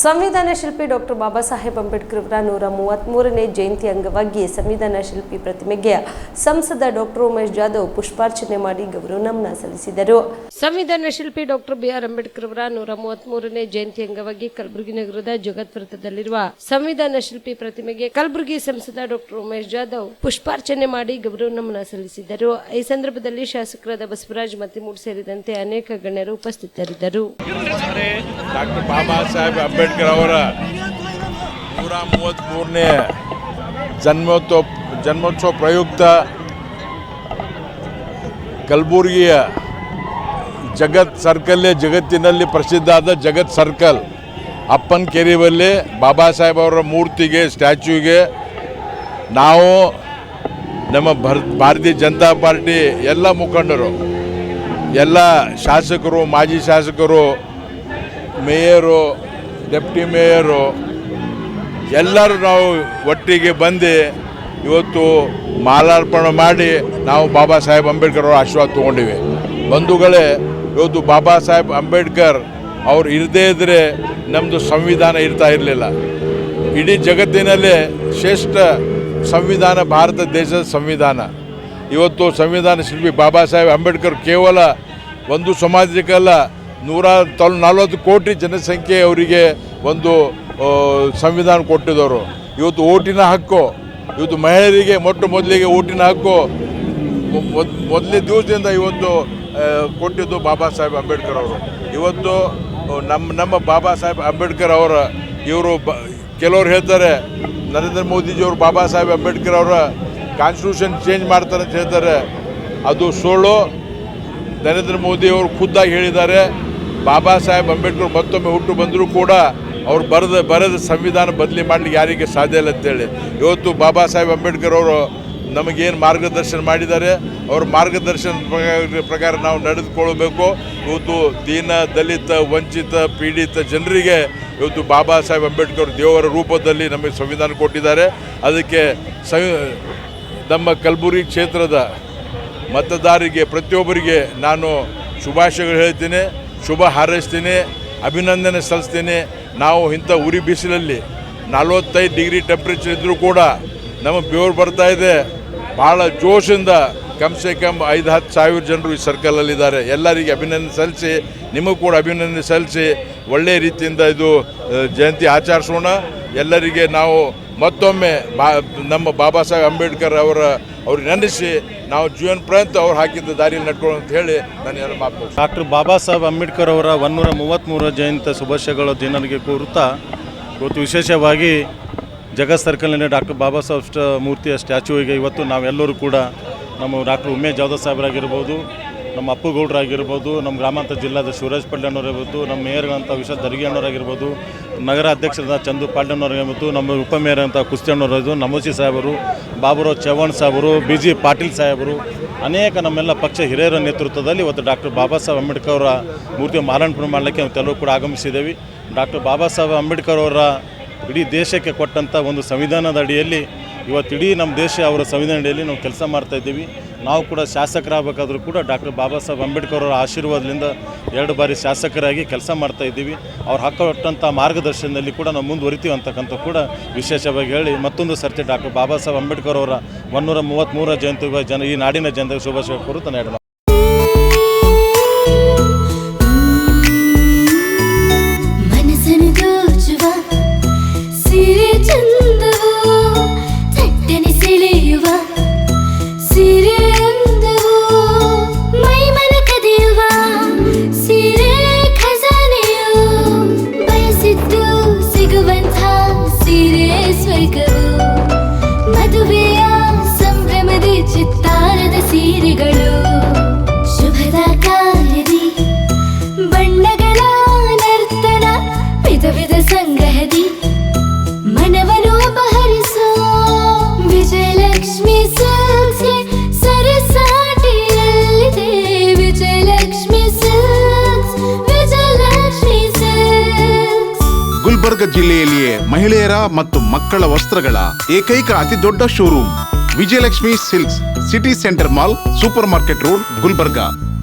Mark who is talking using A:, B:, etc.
A: ಸಂವಿಧಾನ ಶಿಲ್ಪಿ ಡಾಕ್ಟರ್ ಬಾಬಾ ಸಾಹೇಬ್ ಅಂಬೇಡ್ಕರ್ ಅವರ 133ನೇ ಜಯಂತಿ ಅಂಗವಾಗಿ ಸಂವಿಧಾನ ಶಿಲ್ಪಿ ಪ್ರತಿಮೆಗೆ ಸಂಸದ ಡಾಕ್ಟರ್ ಉಮೇಶ್ ಜಾಧವ್ ಪುಷ್ಪಾರ್ಚನೆ ಮಾಡಿ ಗೌರವ ನಮನ ಸಲ್ಲಿಸಿದರು. ಸಂವಿಧಾನ ಶಿಲ್ಪಿ ಡಾಕ್ಟರ್ ಬಿಆರ್ ಅಂಬೇಡ್ಕರ್ ಅವರ 133ನೇ ಜಯಂತಿ ಅಂಗವಾಗಿ ಕಲಬುರಗಿ ನಗರದ ಜಗತ್ ವೃತ್ತದಲ್ಲಿರುವ ಸಂವಿಧಾನ ಶಿಲ್ಪಿ ಪ್ರತಿಮೆಗೆ ಕಲಬುರಗಿ ಸಂಸದ ಡಾಕ್ಟರ್ ಉಮೇಶ್ ಜಾಧವ್ ಪುಷ್ಪಾರ್ಚನೆ ಮಾಡಿ ಗೌರವ ನಮನ ಸಲ್ಲಿಸಿದರು. ಈ ಸಂದರ್ಭದಲ್ಲಿ ಶಾಸಕರಾದ ಬಸವರಾಜ್ ಮತ್ತಿಮೂಡ್ ಸೇರಿದಂತೆ ಅನೇಕ ಗಣ್ಯರು ಉಪಸ್ಥಿತರಿದ್ದರು.
B: ಡಾಕ್ಟರ್ ಬಾಬಾ ಸಾಹೇಬ್ ಅಂಬೇಡ್ಕರ್ ಅವರ 133ನೇ ಜನ್ಮೋತ್ಸವ ಪ್ರಯುಕ್ತ ಕಲಬುರಗಿಯ ಜಗತ್ ಸರ್ಕಲ್, ಜಗತ್ತಿನಲ್ಲಿ ಪ್ರಸಿದ್ಧವಾದ ಜಗತ್ ಸರ್ಕಲ್ ಅಪ್ಪನ ಕೆರೆಯಲ್ಲಿ ಬಾಬಾ ಸಾಹೇಬ್ ಅವರ ಮೂರ್ತಿಗೆ, ಸ್ಟ್ಯಾಚ್ಯೂಗೆ ನಾವು ನಮ್ಮ ಭಾರತೀಯ ಜನತಾ ಪಾರ್ಟಿ ಎಲ್ಲ ಮುಖಂಡರು, ಎಲ್ಲ ಶಾಸಕರು, ಮಾಜಿ ಶಾಸಕರು, ಮೇಯರು, ಡೆಪ್ಟಿ ಮೇಯರು ಎಲ್ಲರೂ ನಾವು ಒಟ್ಟಿಗೆ ಬಂದು ಇವತ್ತು ಮಾಲಾರ್ಪಣೆ ಮಾಡಿ ನಾವು ಬಾಬಾ ಸಾಹೇಬ್ ಅಂಬೇಡ್ಕರ್ ಅವರ ಆಶೀರ್ವಾದ ತೊಗೊಂಡಿವಿ. ಬಂಧುಗಳೇ, ಇವತ್ತು ಬಾಬಾ ಸಾಹೇಬ್ ಅಂಬೇಡ್ಕರ್ ಅವ್ರು ಇರದೇ ಇದ್ದರೆ ನಮ್ಮದು ಸಂವಿಧಾನ ಇರ್ತಾ ಇರಲಿಲ್ಲ. ಇಡೀ ಜಗತ್ತಿನಲ್ಲೇ ಶ್ರೇಷ್ಠ ಸಂವಿಧಾನ ಭಾರತ ದೇಶದ ಸಂವಿಧಾನ. ಇವತ್ತು ಸಂವಿಧಾನ ಶಿಲ್ಪಿ ಬಾಬಾ ಸಾಹೇಬ್ ಅಂಬೇಡ್ಕರ್ ಕೇವಲ ಒಂದು ಸಮಾಜಕ್ಕಲ್ಲ, 140 ಕೋಟಿ ಜನಸಂಖ್ಯೆ ಅವರಿಗೆ ಒಂದು ಸಂವಿಧಾನ ಕೊಟ್ಟಿದ್ದವರು. ಇವತ್ತು ಓಟಿನ ಹಕ್ಕು, ಇವತ್ತು ಮಹಿಳೆಯರಿಗೆ ಮೊದಲಿಗೆ ಓಟಿನ ಹಕ್ಕು ಮೊದಲನೇ ದಿವಸದಿಂದ ಇವತ್ತು ಕೊಟ್ಟಿದ್ದು ಬಾಬಾ ಸಾಹೇಬ್ ಅಂಬೇಡ್ಕರ್ ಅವರು. ಇವತ್ತು ನಮ್ಮ ಬಾಬಾ ಸಾಹೇಬ್ ಅಂಬೇಡ್ಕರ್ ಅವರ ಕೆಲವರು ಹೇಳ್ತಾರೆ ನರೇಂದ್ರ ಮೋದಿಜಿಯವರು ಬಾಬಾ ಸಾಹೇಬ್ ಅಂಬೇಡ್ಕರ್ ಅವರ ಕಾನ್ಸ್ಟಿಟ್ಯೂಷನ್ ಚೇಂಜ್ ಮಾಡ್ತಾರೆ ಅಂತ ಹೇಳ್ತಾರೆ. ಅದು ಸುಳ್ಳು. ನರೇಂದ್ರ ಮೋದಿ ಅವರು ಖುದ್ದಾಗಿ ಹೇಳಿದ್ದಾರೆ, ಬಾಬಾ ಸಾಹೇಬ್ ಅಂಬೇಡ್ಕರ್ ಮತ್ತೊಮ್ಮೆ ಹುಟ್ಟು ಬಂದರೂ ಕೂಡ ಅವ್ರು ಬರೆದ ಸಂವಿಧಾನ ಬದಲಿ ಮಾಡಲಿಕ್ಕೆ ಯಾರಿಗೆ ಸಾಧ್ಯ ಇಲ್ಲ ಅಂತೇಳಿ. ಇವತ್ತು ಬಾಬಾ ಸಾಹೇಬ್ ಅಂಬೇಡ್ಕರ್ ಅವರು ನಮಗೇನು ಮಾರ್ಗದರ್ಶನ ಮಾಡಿದ್ದಾರೆ, ಅವ್ರ ಮಾರ್ಗದರ್ಶನ ಪ್ರಕಾರ ನಾವು ನಡೆದುಕೊಳ್ಬೇಕು. ಇವತ್ತು ದೀನ, ದಲಿತ, ವಂಚಿತ, ಪೀಡಿತ ಜನರಿಗೆ ಇವತ್ತು ಬಾಬಾ ಸಾಹೇಬ್ ಅಂಬೇಡ್ಕರ್ ದೇವರ ರೂಪದಲ್ಲಿ ನಮಗೆ ಸಂವಿಧಾನ ಕೊಟ್ಟಿದ್ದಾರೆ. ಅದಕ್ಕೆ ನಮ್ಮ ಕಲಬುರಗಿ ಕ್ಷೇತ್ರದ ಮತದಾರರಿಗೆ ಪ್ರತಿಯೊಬ್ಬರಿಗೆ ನಾನು ಶುಭಾಶಯಗಳು ಹೇಳ್ತೀನಿ, ಶುಭ ಹಾರೈಸ್ತೀನಿ, ಅಭಿನಂದನೆ ಸಲ್ಲಿಸ್ತೀನಿ. ನಾವು ಇಂಥ ಉರಿ ಬಿಸಿಲಲ್ಲಿ 45 ಡಿಗ್ರಿ ಟೆಂಪ್ರೇಚರ್ ಇದ್ದರೂ ಕೂಡ ನಮಗೆ ಬೆವರು ಬರ್ತಾ ಇದೆ. ಭಾಳ ಜೋಶಿಂದ ಕಮ್ಸೆ ಕಮ್ 5-10 ಸಾವಿರ ಜನರು ಈ ಸರ್ಕಲಲ್ಲಿದ್ದಾರೆ. ಎಲ್ಲರಿಗೆ ಅಭಿನಂದನೆ ಸಲ್ಲಿಸಿ, ನಿಮಗೂ ಕೂಡ ಅಭಿನಂದನೆ ಸಲ್ಲಿಸಿ ಒಳ್ಳೆಯ ರೀತಿಯಿಂದ ಇದು ಜಯಂತಿ ಆಚರಿಸೋಣ. ಎಲ್ಲರಿಗೆ ನಾವು ಮತ್ತೊಮ್ಮೆ ನಮ್ಮ ಬಾಬಾ ಸಾಹೇಬ್ ಅಂಬೇಡ್ಕರ್ ಅವ್ರಿಗೆ ನೆನೆಸಿ ನಾವು ಜೀವನ ಪರ್ಯಂತ ಅವ್ರು ಹಾಕಿದ್ದ ದಾರಿಯಲ್ಲಿ ನಡ್ಕೊಳ್ಳೋ ಅಂತ ಹೇಳಿ ನಾನು ಎಲ್ಲ ಮಾತು.
C: ಡಾಕ್ಟರ್ ಬಾಬಾ ಸಾಹೇಬ್ ಅಂಬೇಡ್ಕರ್ ಅವರ 133ರ ಜಯಂತಿ ಶುಭಾಶಯಗಳ ದಿನಕ್ಕೆ ಕುರಿತ ಇವತ್ತು ವಿಶೇಷವಾಗಿ ಜಗತ್ ಸರ್ಕಲ್ನಲ್ಲಿ ಡಾಕ್ಟರ್ ಬಾಬಾ ಸಾಹೇಬ್ ಮೂರ್ತಿಯ ಸ್ಟ್ಯಾಚ್ಯೂಗೆ ಇವತ್ತು ನಾವೆಲ್ಲರೂ ಕೂಡ ನಮ್ಮ ಡಾಕ್ಟರ್ ಉಮೇಶ್ ಜಾಧವ್ ಸಾಹೇಬರಾಗಿರ್ಬೋದು, ನಮ್ಮ ಅಪ್ಪುಗೌಡರಾಗಿರ್ಬೋದು, ನಮ್ಮ ಗ್ರಾಮಾಂತರ ಜಿಲ್ಲಾದ ಶಿವರಾಜ್ ಪಡ್ಲಣ್ಣವರಾಗಿರ್ಬೋದು, ನಮ್ಮ ಮೇಯರ್ಗಳಂಥ ವಿಶ್ವ ದರ್ಗಿ ಅಣ್ಣವರಾಗಿರ್ಬೋದು, ನಗರ ಅಧ್ಯಕ್ಷರಾದ ಚಂದು ಪಾಲ್ಡಣ್ಣವರಾಗಿರ್ಬೋದು, ನಮ್ಮ ಉಪಮೇಯರ್ ಅಂತ ಕುಸ್ತಿ ಅಣ್ಣವರಾಗಿರ್ಬೋದು, ನಮೋಸಿ ಸಾಹೇಬರು, ಬಾಬುರಾವ್ ಚವ್ಹಾಣ್ ಸಾಹೇಬರು, BG ಪಾಟೀಲ್ ಸಾಹೇಬರು, ಅನೇಕ ನಮ್ಮೆಲ್ಲ ಪಕ್ಷ ಹಿರಿಯರ ನೇತೃತ್ವದಲ್ಲಿ ಇವತ್ತು ಡಾಕ್ಟರ್ ಬಾಬಾ ಸಾಹೇಬ್ ಅಂಬೇಡ್ಕರ್ ಅವರ ಮೂರ್ತಿಯ ಮಾಲಾರ್ಪಣೆ ಮಾಡಲಿಕ್ಕೆ ನಾವೆಲ್ಲರೂ ಕೂಡ ಆಗಮಿಸಿದ್ದೇವೆ. ಡಾಕ್ಟರ್ ಬಾಬಾ ಸಾಹೇಬ್ ಅಂಬೇಡ್ಕರ್ ಅವರ ಇಡೀ ದೇಶಕ್ಕೆ ಕೊಟ್ಟಂಥ ಒಂದು ಸಂವಿಧಾನದ ಅಡಿಯಲ್ಲಿ ಇವತ್ತು ಇಡೀ ನಮ್ಮ ದೇಶ ಅವರ ಸಂವಿಧಾನ ಅಡಿಯಲ್ಲಿ ನಾವು ಕೆಲಸ ಮಾಡ್ತಾಯಿದ್ದೀವಿ. ನಾವು ಕೂಡ ಶಾಸಕರಾಗಬೇಕಾದ್ರೂ ಕೂಡ ಡಾಕ್ಟರ್ ಬಾಬಾ ಸಾಹೇಬ್ ಅಂಬೇಡ್ಕರ್ ಅವರ ಆಶೀರ್ವಾದದಿಂದ 2 ಬಾರಿ ಶಾಸಕರಾಗಿ ಕೆಲಸ ಮಾಡ್ತಾಯಿದ್ದೀವಿ. ಅವ್ರು ಹಾಕೊಟ್ಟಂಥ ಮಾರ್ಗದರ್ಶನದಲ್ಲಿ ಕೂಡ ನಾವು ಮುಂದುವರಿತೀವಿ ಅಂತಕ್ಕಂಥ ಕೂಡ ವಿಶೇಷವಾಗಿ ಹೇಳಿ ಮತ್ತೊಂದು ಸರ್ತಿ ಡಾಕ್ಟರ್ ಬಾಬಾ ಸಾಹೇಬ್ ಅಂಬೇಡ್ಕರ್ ಅವರ 133ರ ಜಯಂತಿ ಈ ನಾಡಿನ ಜನತೆಗೆ ಶುಭಾಶಯ ಕೋರುತ್ತಾ ನೀಡೋಣ.
D: ಮದುವೆಯ ಸಂಭ್ರಮದ ಚಿತ್ತಾರದ ಸೀರೆಗಳು, ಶುಭದ ಕಾರ್ಯದಿ ಬಣ್ಣಗಳ ನರ್ತನ, ವಿಧ ವಿಧ ಸಂಗ್ರಹದಿ ಮನವನ್ನು ಅಪಹರಿಸೋ ವಿಜಯಲಕ್ಷ್ಮಿ ಸಿಲ್ಕ್ಸ್ ಸರಸಾಟಿಯಲ್ಲಿದೆ. Vijayalakshmi silks, Vijayalakshmi silks.
E: ಗುಲ್ಬರ್ಗ ಜಿಲ್ಲೆಯಲ್ಲಿಯೇ ಮಹಿಳೆಯರ ಮತ್ತು ಮಕ್ಕಳ ವಸ್ತ್ರಗಳ ಏಕೈಕ ಅತಿ ದೊಡ್ಡ showroom Vijayalakshmi silks, city centre mall, super market road, Gulbarga.